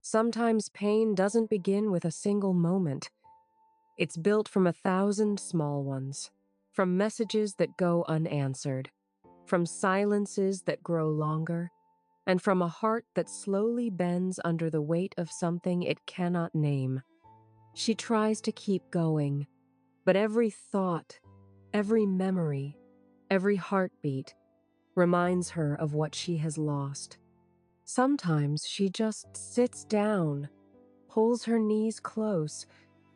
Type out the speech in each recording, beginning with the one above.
Sometimes pain doesn't begin with a single moment. It's built from 1,000 small ones, from messages that go unanswered, from silences that grow longer, and from a heart that slowly bends under the weight of something it cannot name. She tries to keep going, but every thought, every memory, every heartbeat reminds her of what she has lost. Sometimes she just sits down, pulls her knees close,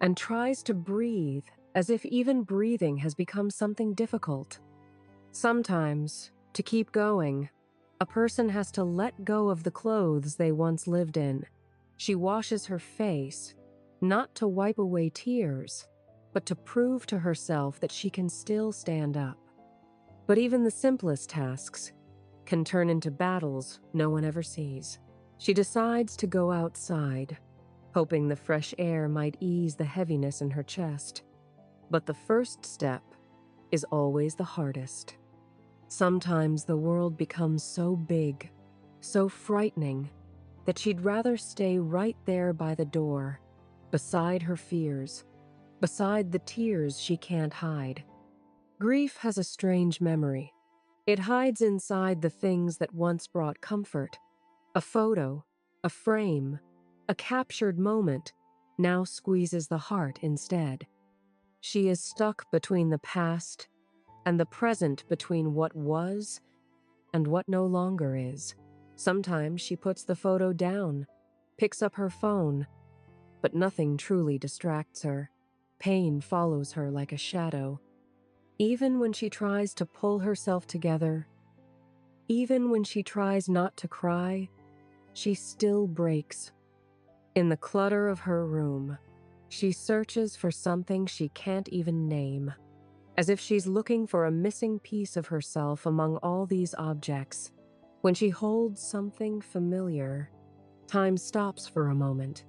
and tries to breathe as if even breathing has become something difficult. Sometimes, to keep going, a person has to let go of the clothes they once lived in. She washes her face, not to wipe away tears, but to prove to herself that she can still stand up. But even the simplest tasks can turn into battles no one ever sees. She decides to go outside, hoping the fresh air might ease the heaviness in her chest. But the first step is always the hardest. Sometimes the world becomes so big, so frightening, that she'd rather stay right there by the door, beside her fears, beside the tears she can't hide. Grief has a strange memory. It hides inside the things that once brought comfort. A photo, a frame, a captured moment now squeezes the heart instead. She is stuck between the past and the present, between what was and what no longer is. Sometimes she puts the photo down, picks up her phone, but nothing truly distracts her. Pain follows her like a shadow. Even when she tries to pull herself together, even when she tries not to cry, she still breaks. In the clutter of her room, she searches for something she can't even name, as if she's looking for a missing piece of herself among all these objects. When she holds something familiar, time stops for a moment.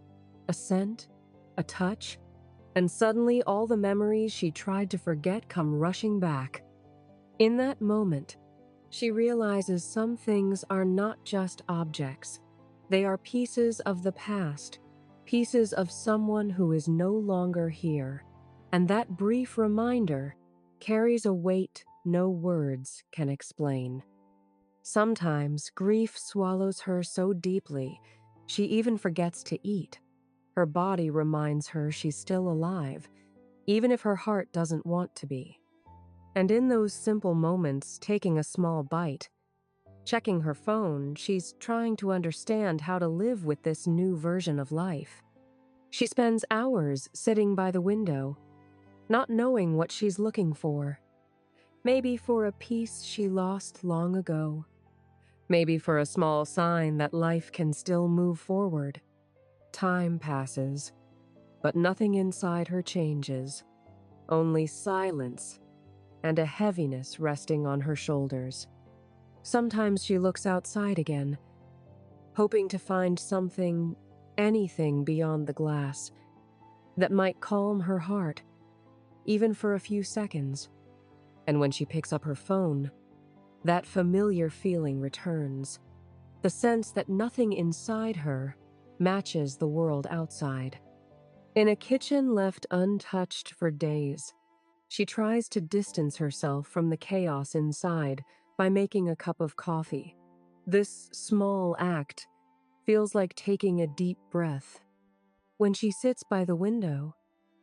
A scent, a touch, and suddenly all the memories she tried to forget come rushing back. In that moment, she realizes some things are not just objects. They are pieces of the past, pieces of someone who is no longer here. And that brief reminder carries a weight no words can explain. Sometimes grief swallows her so deeply, she even forgets to eat. Her body reminds her she's still alive, even if her heart doesn't want to be. And in those simple moments, taking a small bite, checking her phone, she's trying to understand how to live with this new version of life. She spends hours sitting by the window, not knowing what she's looking for. Maybe for a piece she lost long ago. Maybe for a small sign that life can still move forward. Time passes, but nothing inside her changes. Only silence and a heaviness resting on her shoulders. Sometimes she looks outside again, hoping to find something, anything beyond the glass, that might calm her heart, even for a few seconds. And when she picks up her phone, that familiar feeling returns, the sense that nothing inside her matches the world outside. In a kitchen left untouched for days, she tries to distance herself from the chaos inside by making a cup of coffee. This small act feels like taking a deep breath. When she sits by the window,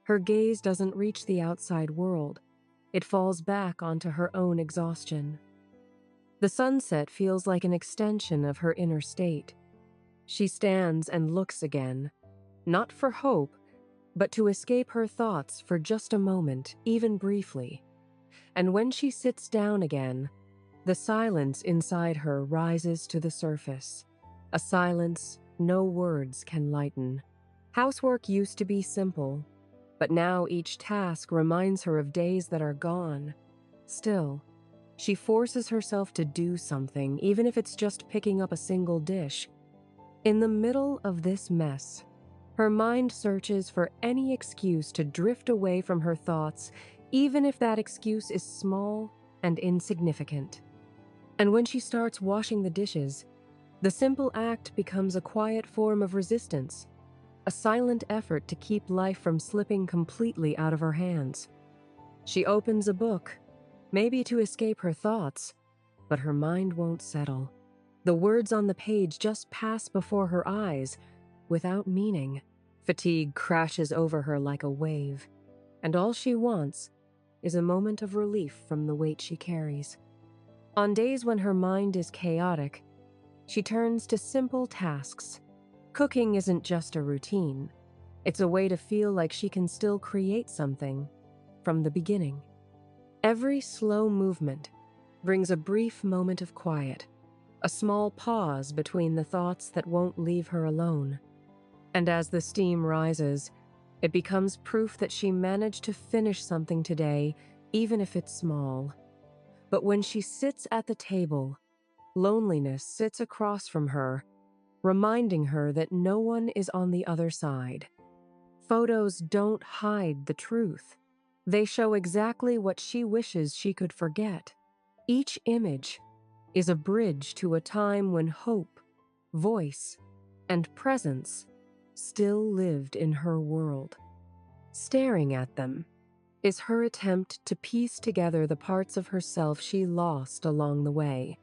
her gaze doesn't reach the outside world. It falls back onto her own exhaustion. The sunset feels like an extension of her inner state. She stands and looks again, not for hope, but to escape her thoughts for just a moment, even briefly. And when she sits down again, the silence inside her rises to the surface, a silence no words can lighten. Housework used to be simple, but now each task reminds her of days that are gone. Still, she forces herself to do something, even if it's just picking up a single dish. In the middle of this mess, her mind searches for any excuse to drift away from her thoughts, even if that excuse is small and insignificant. And when she starts washing the dishes, The simple act becomes a quiet form of resistance, a silent effort to keep life from slipping completely out of her hands. She opens a book, maybe to escape her thoughts, but her mind won't settle. The words on the page just pass before her eyes without meaning. Fatigue crashes over her like a wave, and all she wants is a moment of relief from the weight she carries. On days when her mind is chaotic, she turns to simple tasks. Cooking isn't just a routine. It's a way to feel like she can still create something from the beginning. Every slow movement brings a brief moment of quiet, a small pause between the thoughts that won't leave her alone. And as the steam rises, it becomes proof that she managed to finish something today, even if it's small. But when she sits at the table, loneliness sits across from her, reminding her that no one is on the other side. Photos don't hide the truth. They show exactly what she wishes she could forget. Each image is a bridge to a time when hope, voice, and presence still lived in her world. Staring at them is her attempt to piece together the parts of herself she lost along the way.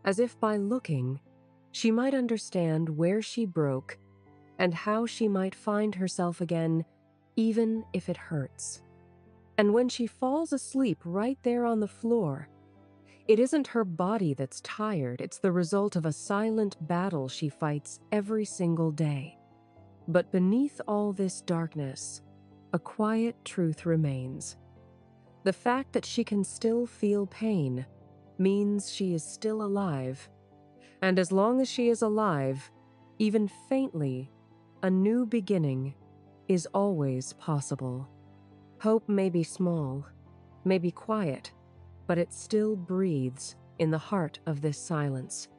As if by looking, she might understand where she broke and how she might find herself again, even if it hurts. And when she falls asleep right there on the floor, it isn't her body that's tired, it's the result of a silent battle she fights every single day. But beneath all this darkness, a quiet truth remains. The fact that she can still feel pain means she is still alive. And as long as she is alive, even faintly, a new beginning is always possible. Hope may be small, may be quiet, but it still breathes in the heart of this silence.